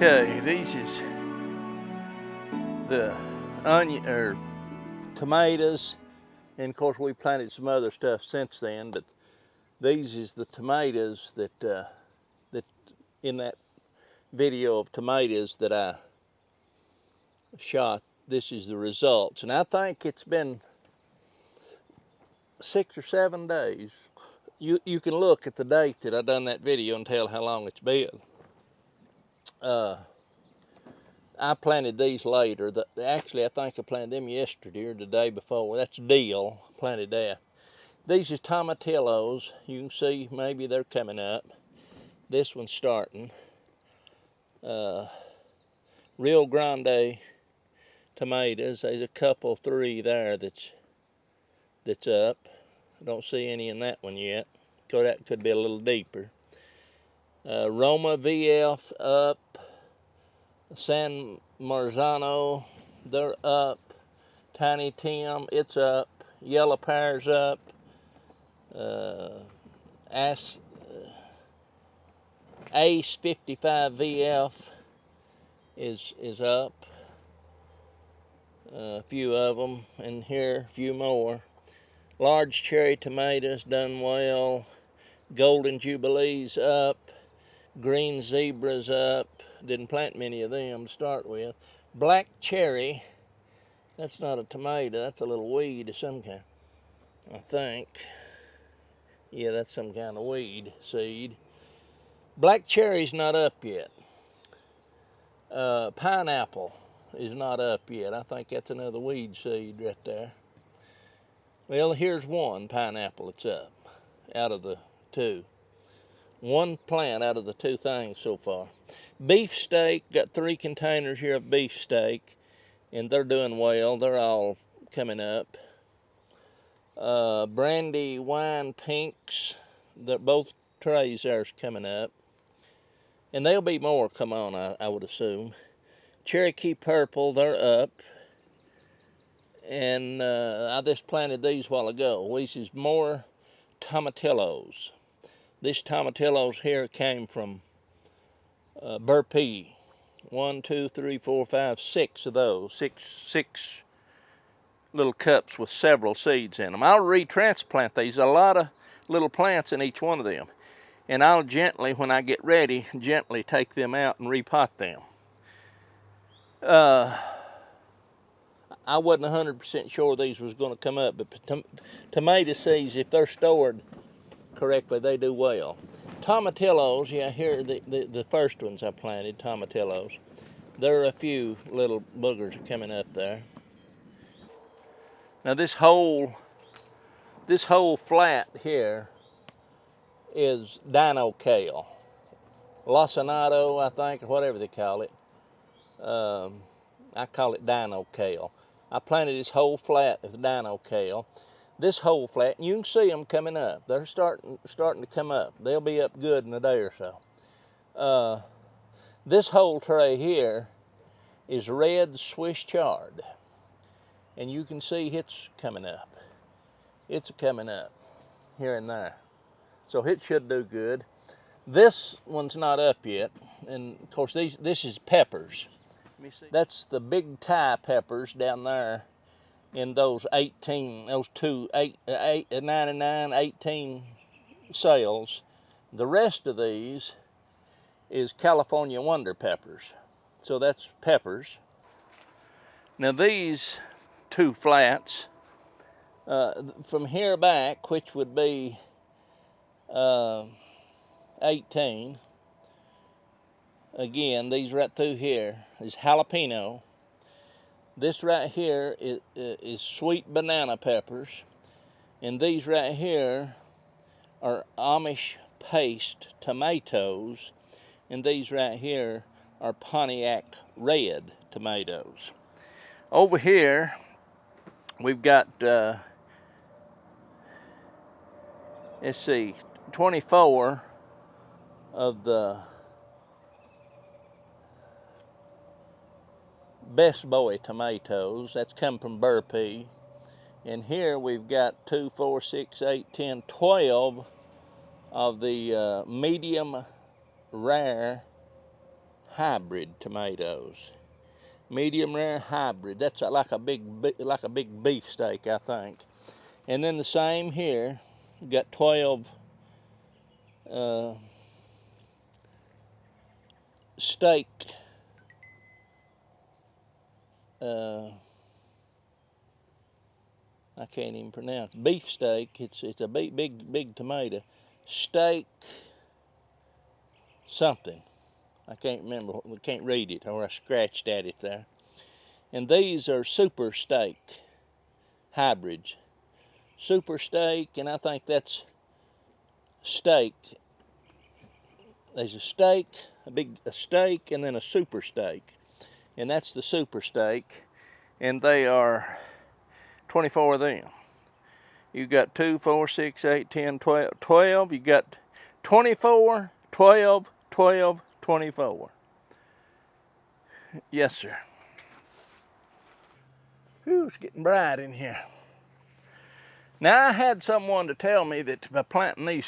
Okay, these is the onion or tomatoes, and of course we planted some other stuff since then. But these is the tomatoes that that in that video of tomatoes that I shot. This is the results, and I think it's been 6 or 7 days. You can look at the date that I done that video and tell how long it's been. I planted these later. Actually, I think I planted them yesterday or the day before. That's dill. Planted that. These is tomatillos. You can see maybe they're coming up. This one's starting. Rio Grande tomatoes. There's a couple, 3 there that's up. I don't see any in that one yet. So that could be a little deeper. Roma VF up. San Marzano, they're up. Tiny Tim, it's up. Yellow Pear's up. Ace 55 VF is up. A few of them, and here a few more. Large cherry tomatoes done well. Golden Jubilee's up. Green Zebra's up. Didn't plant many of them to start with. Black cherry, that's not a tomato, that's a little weed of some kind, I think. Yeah, that's some kind of weed seed. Black cherry's not up yet. Pineapple is not up yet. I think that's another weed seed right there. Well, here's one pineapple that's up out of the 2. One plant out of the 2 things so far. Beefsteak, got 3 containers here of beefsteak, and they're doing well. They're all coming up. Brandy wine pinks, both trays there's coming up. And there'll be more come on, I would assume. Cherokee purple, they're up. And I just planted these a while ago. This is more tomatillos. This tomatillos here came from Burpee. 1, 2, 3, 4, 5, 6 of those. Six little cups with several seeds in them. I'll retransplant these. A lot of little plants in each one of them. And I'll gently, when I get ready, gently take them out and repot them. I wasn't 100% sure these was going to come up, but tomato seeds, if they're stored correctly, they do well. Tomatillos, yeah, here are the first ones I planted, tomatillos. There are a few little boogers coming up there. Now this whole flat here is dino kale. Lacinato, I think, or whatever they call it. I call it dino kale. I planted this whole flat of dino kale. This whole flat, and you can see them coming up. They're starting to come up. They'll be up good in a day or so. This whole tray here is red Swiss chard, and you can see it's coming up. It's coming up here and there, so it should do good. This one's not up yet, and of course this is peppers. Let me see. That's the big Thai peppers down there. In those 18, those 99, 18 sales. The rest of these is California Wonder peppers. So that's peppers. Now these 2 flats, from here back, which would be 18, again, these right through here is jalapeno. This right here is sweet banana peppers, and these right here are Amish paste tomatoes, and these right here are Pontiac red tomatoes. Over here, we've got, let's see, 24 of the Best Boy tomatoes. That's come from Burpee. And here we've got 2, 4, 6, 8, 10, 12 of the medium rare hybrid tomatoes. Medium rare hybrid. That's like a big beefsteak, I think. And then the same here. Got 12 steak. I can't even pronounce beefsteak. It's a big tomato. Steak something. I can't remember. We can't read it, or I scratched at it there. And these are super steak hybrids. Super steak, and I think that's steak. There's a steak, a steak, and then a super steak, and that's the super steak. And they are 24 of them. You got 2, 4, 6, 8, 10, 12, 12. You got 24, 12, 12, 24. Yes, sir. Whew, it's getting bright in here. Now, I had someone to tell me that by planting these,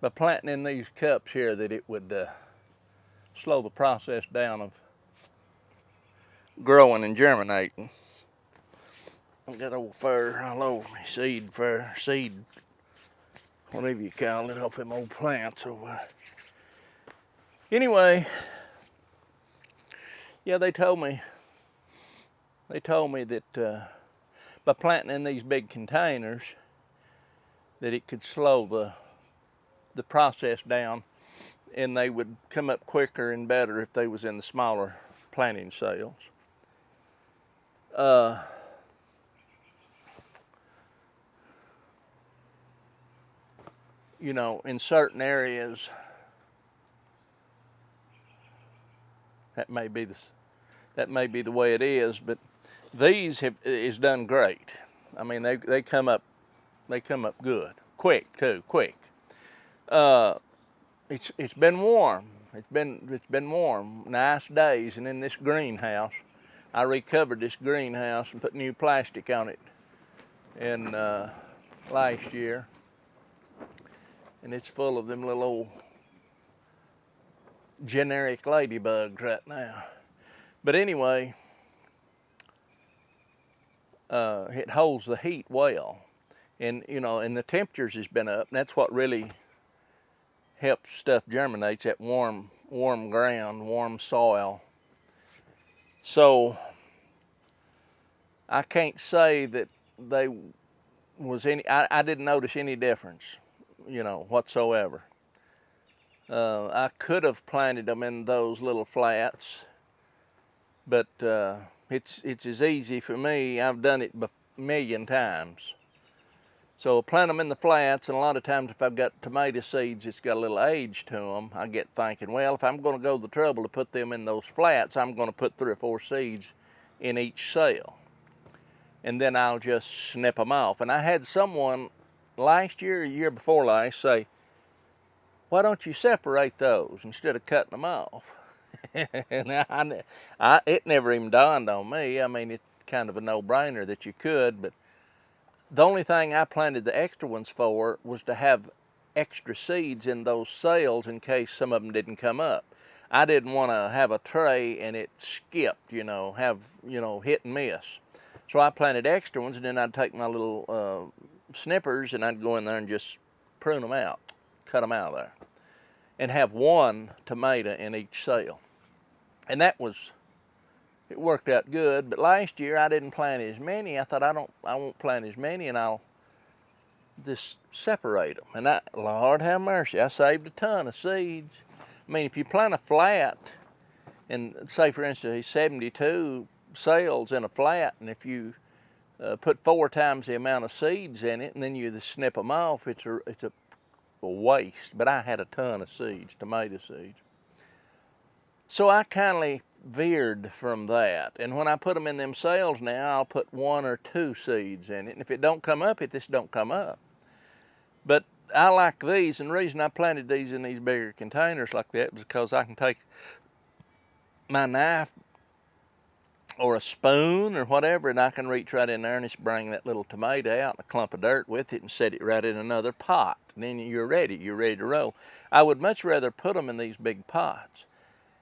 by planting in these cups here, that it would slow the process down of growing and germinating. I've got old fur all over me, seed, whatever you call it, off them old plants over. Anyway, yeah, they told me that by planting in these big containers, that it could slow the process down, and they would come up quicker and better if they was in the smaller planting cells. You know, in certain areas, that may be the way it is, but these is done great. I mean, they come up good, quick. It's been warm. It's been warm, nice days, and in this greenhouse, I recovered this greenhouse and put new plastic on it in last year, and it's full of them little old generic ladybugs right now. But anyway, it holds the heat well, and you know, and the temperatures has been up, and that's what really helps stuff germinates, that warm ground, warm soil. So I can't say that they was any. I didn't notice any difference, you know, whatsoever. I could have planted them in those little flats, but it's as easy for me. I've done it a million times. So plant them in the flats, and a lot of times if I've got tomato seeds that's got a little age to them, I get thinking, well, if I'm going to go to the trouble to put them in those flats, I'm going to put 3 or 4 seeds in each cell, and then I'll just snip them off. And I had someone last year, or year before last, say, why don't you separate those instead of cutting them off? And it never even dawned on me. I mean, it's kind of a no-brainer that you could, but the only thing I planted the extra ones for was to have extra seeds in those cells in case some of them didn't come up. I didn't want to have a tray and it skipped, you know, hit and miss. So I planted extra ones, and then I'd take my little snippers and I'd go in there and just prune them out, cut them out of there, and have 1 tomato in each cell. And it worked out good. But last year I didn't plant as many. I thought I won't plant as many, and I'll just separate them. And Lord have mercy, I saved a ton of seeds. I mean, if you plant a flat, and say for instance 72 cells in a flat, and if you put 4 times the amount of seeds in it, and then you just snip them off, it's a waste. But I had a ton of seeds, tomato seeds. So I kindly veered from that, and when I put them in them cells now, I'll put 1 or 2 seeds in it, and if it don't come up, it just don't come up. But I like these, and the reason I planted these in these bigger containers like that was because I can take my knife or a spoon or whatever, and I can reach right in there and just bring that little tomato out and a clump of dirt with it and set it right in another pot. And then you're ready to roll. I would much rather put them in these big pots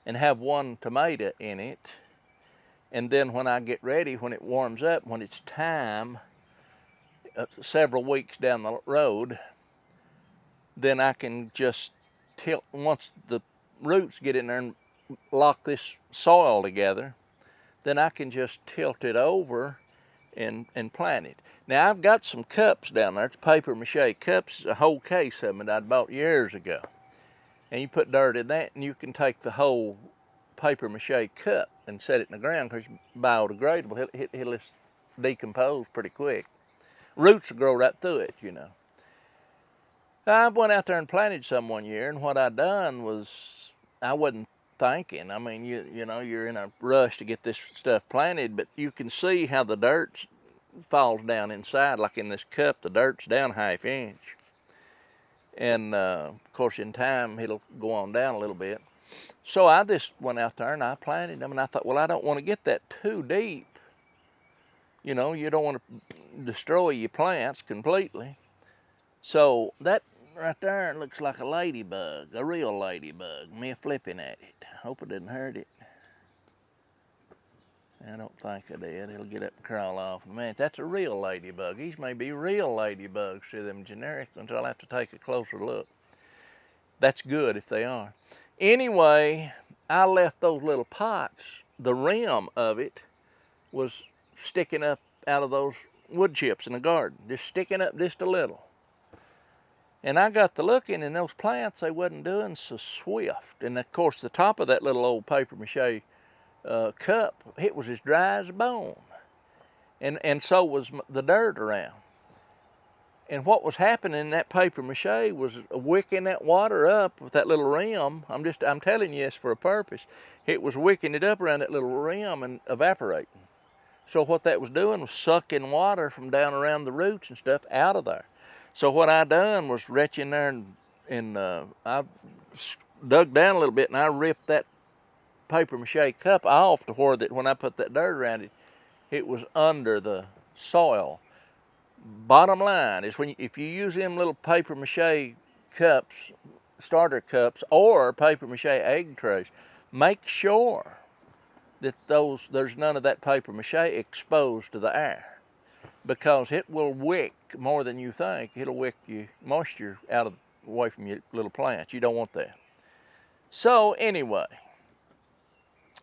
and have one tomato in it, and then when I get ready, when it warms up, when it's time, several weeks down the road, then I can just tilt, once the roots get in there and lock this soil together, then I can just tilt it over and plant it. Now I've got some cups down there. It's paper mache cups, a whole case of them that I'd bought years ago. And you put dirt in that, and you can take the whole paper mache cup and set it in the ground, because it's biodegradable. It'll decompose pretty quick. Roots will grow right through it, you know. I went out there and planted some one year, and what I done was, I wasn't thinking. I mean, you know, you're in a rush to get this stuff planted, but you can see how the dirt falls down inside. Like in this cup, the dirt's down 1/2 inch. And of course, in time, it'll go on down a little bit. So I just went out there and I planted them, and I thought, well, I don't want to get that too deep. You know, you don't want to destroy your plants completely. So that right there looks like a ladybug, a real ladybug, me flipping at it. Hope I didn't hurt it. I don't think I did. It'll get up and crawl off. Man, that's a real ladybug. These may be real ladybugs to them generic ones. I'll have to take a closer look. That's good if they are. Anyway, I left those little pots. The rim of it was sticking up out of those wood chips in the garden, just sticking up just a little. And I got to looking, and those plants, they wasn't doing so swift. And of course, the top of that little old paper mache cup, it was as dry as a bone. And so was the dirt around. And what was happening, that paper mache was wicking that water up with that little rim. I'm telling you this for a purpose. It was wicking it up around that little rim and evaporating. So what that was doing was sucking water from down around the roots and stuff out of there. So what I done was reach in there and I dug down a little bit, and I ripped that paper mache cup off to where that when I put that dirt around it, it was under the soil. Bottom line is, if you use them little paper mache cups, starter cups, or paper mache egg trays, make sure that there's none of that paper mache exposed to the air, because it will wick more than you think. It'll wick your moisture away from your little plants. You don't want that. So anyway,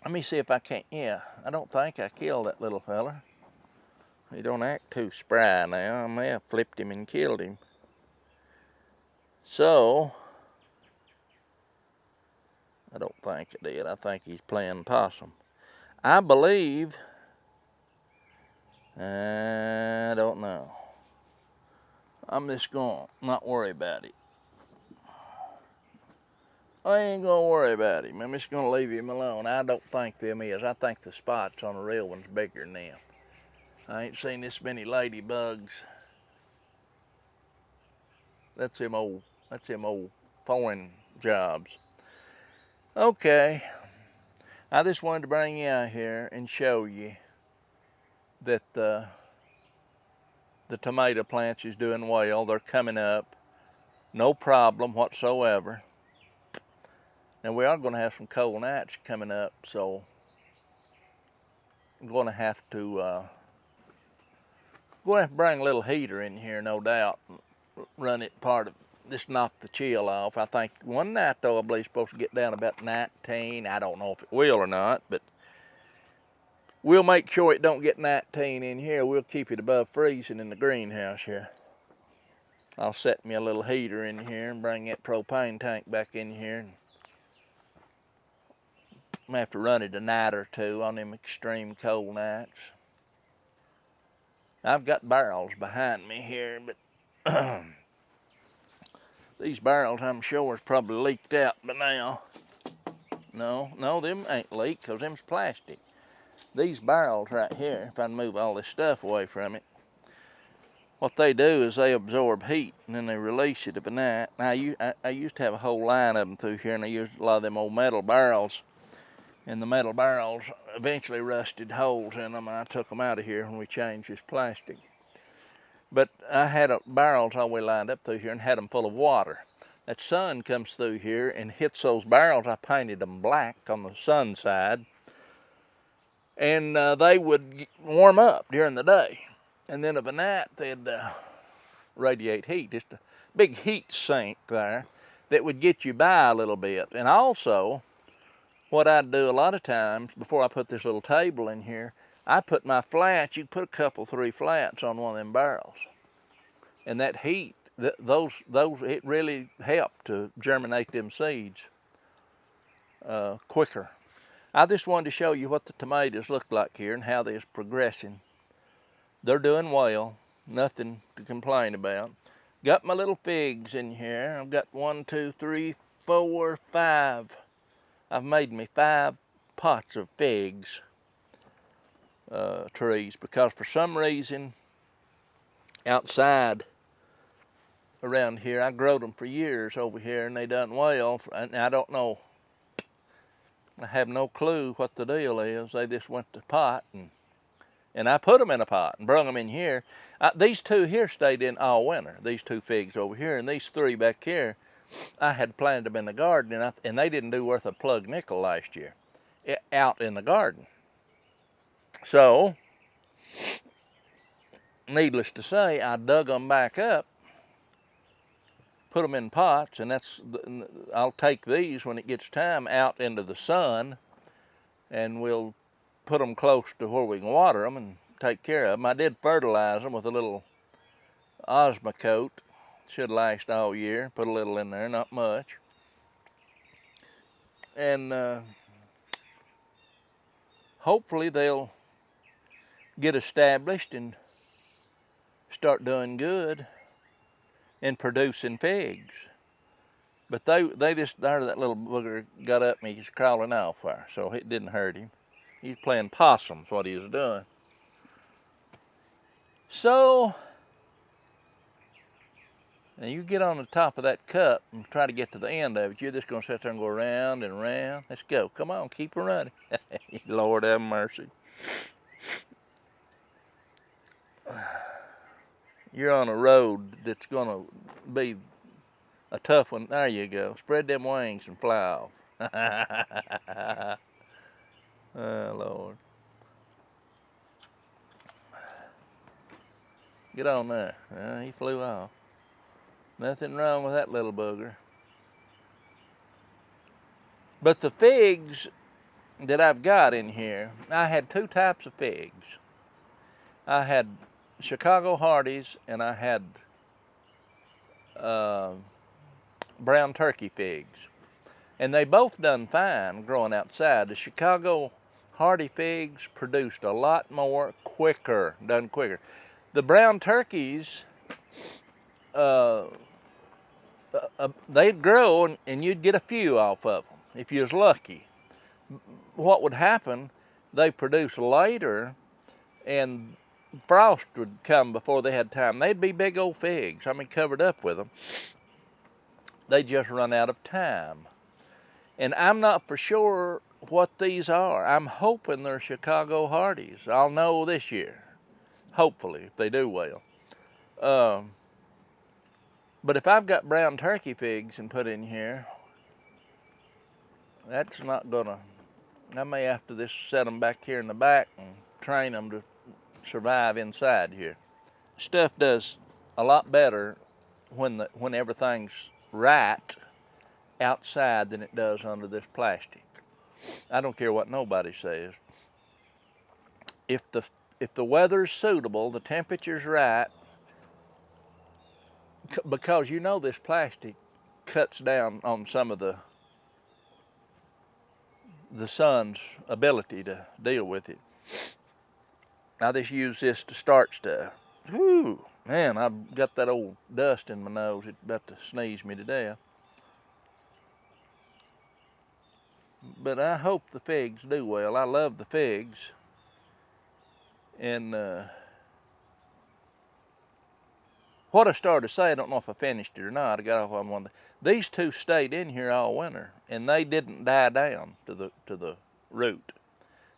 let me see if I can't. Yeah, I don't think I killed that little fella. He don't act too spry now. I may have flipped him and killed him. So, I don't think I did. I think he's playing possum. I believe, I don't know. I'm just going to not worry about it. I ain't going to worry about him. I'm just going to leave him alone. I don't think them is. I think the spots on the real one's bigger than them. I ain't seen this many ladybugs. That's them old foreign jobs. Okay. I just wanted to bring you out here and show you that the tomato plants is doing well. They're coming up. No problem whatsoever. And we are going to have some cold nights coming up, so I'm going to have to bring a little heater in here, no doubt. Run it just knock the chill off. I think one night, though, I believe it's supposed to get down about 19. I don't know if it will or not, but we'll make sure it don't get 19 in here. We'll keep it above freezing in the greenhouse here. I'll set me a little heater in here and bring that propane tank back in here. I'm gonna have to run it a night or two on them extreme cold nights. I've got barrels behind me here, but these barrels, I'm sure, is probably leaked out by now. No, them ain't leaked, because them's plastic. These barrels right here, if I move all this stuff away from it, what they do is they absorb heat, and then they release it at night. Now, I used to have a whole line of them through here, and I used a lot of them old metal barrels. And the metal barrels eventually rusted holes in them, and I took them out of here when we changed this plastic. But I had barrels all the way lined up through here and had them full of water. That sun comes through here and hits those barrels. I painted them black on the sun side, and they would warm up during the day. And then of a night, they'd radiate heat, just a big heat sink there that would get you by a little bit. And also, what I'd do a lot of times before I put this little table in here, I put my flats, you put a couple, 3 flats on one of them barrels. And that heat, those it really helped to germinate them seeds quicker. I just wanted to show you what the tomatoes look like here and how they're progressing. They're doing well, nothing to complain about. Got my little figs in here. I've got 1, 2, 3, 4, 5. I've made me 5 pots of figs trees, because for some reason outside around here, I growed them for years over here and they done well. And I don't know, I have no clue what the deal is. They just went to pot, and I put them in a pot and brung them in here. These 2 here stayed in all winter, these 2 figs over here, and these 3 back here, I had planted them in the garden, and they didn't do worth a plug nickel last year out in the garden. So, needless to say, I dug them back up, put them in pots, and I'll take these when it gets time out into the sun, and we'll put them close to where we can water them and take care of them. I did fertilize them with a little Osmocote. Should last all year. Put a little in there, not much. And hopefully they'll get established and start doing good and producing figs. But they just, that little booger got up and he's crawling off there, so it didn't hurt him. He's playing possums, what he was doing. So, now you get on the top of that cup and try to get to the end of it. You're just going to sit there and go around and around. Let's go. Come on, keep her running. Lord have mercy. You're on a road that's going to be a tough one. There you go. Spread them wings and fly off. Oh, Lord. Get on there. He flew off. Nothing wrong with that little booger. But the figs that I've got in here, I had 2 types of figs. I had Chicago Hardies and I had brown turkey figs. And they both done fine growing outside. The Chicago Hardy figs produced a lot more quicker, done quicker. The brown turkeys, they'd grow and you'd get a few off of them if you was lucky. What would happen, they produce later and frost would come before they had time. They'd be big old figs, I mean covered up with them. They just run out of time. And I'm not for sure what these are. I'm hoping they're Chicago Hardies. I'll know this year, hopefully, if they do well. But if I've got brown turkey figs and put in here, that's not gonna, I may have to just set them back here in the back and train them to survive inside here. Stuff does a lot better when everything's right outside than it does under this plastic. I don't care what nobody says. If the weather's suitable, the temperature's right, because you know this plastic cuts down on some of the sun's ability to deal with it. I just use this to start stuff. Whew, man, I've got that old dust in my nose. It's about to sneeze me to death. But I hope the figs do well. I love the figs. And what I started to say, I don't know if I finished it or not. I got off on one. These 2 stayed in here all winter, and they didn't die down to the root.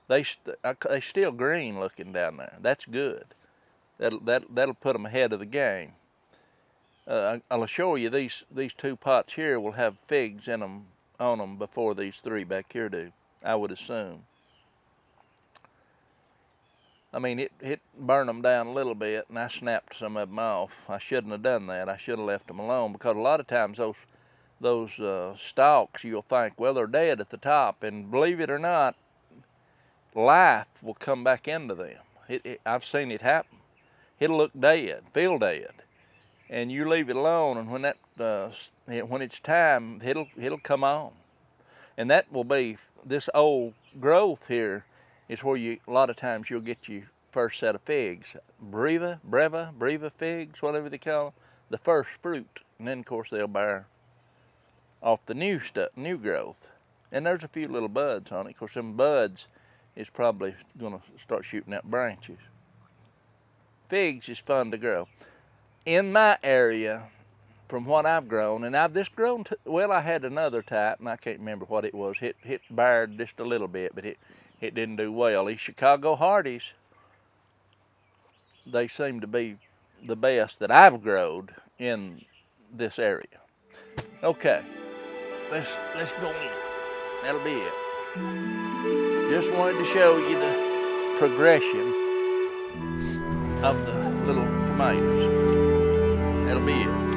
They still green looking down there. That's good. That'll put them ahead of the game. I'll show you these two pots here will have figs in them on them before these three back here do, I would assume. I mean, it burned them down a little bit, and I snapped some of them off. I shouldn't have done that. I should have left them alone, because a lot of times those stalks, you'll think, well, they're dead at the top, and believe it or not, life will come back into them. I've seen it happen. It'll look dead, feel dead, and you leave it alone, and when it's time, it'll come on, and that will be this old growth here. Is where a lot of times you'll get your first set of figs, breva figs, whatever they call them, the first fruit, and then of course they'll bear off the new growth, and there's a few little buds on it. Of course, them buds is probably going to start shooting out branches. Figs is fun to grow. In my area, from what I've grown, and I've just grown, well, I had another type, and I can't remember what it was. It bared just a little bit, but it didn't do well. These Chicago Hardies, they seem to be the best that I've growed in this area. Okay, let's go in. That'll be it. Just wanted to show you the progression of the little tomatoes. That'll be it.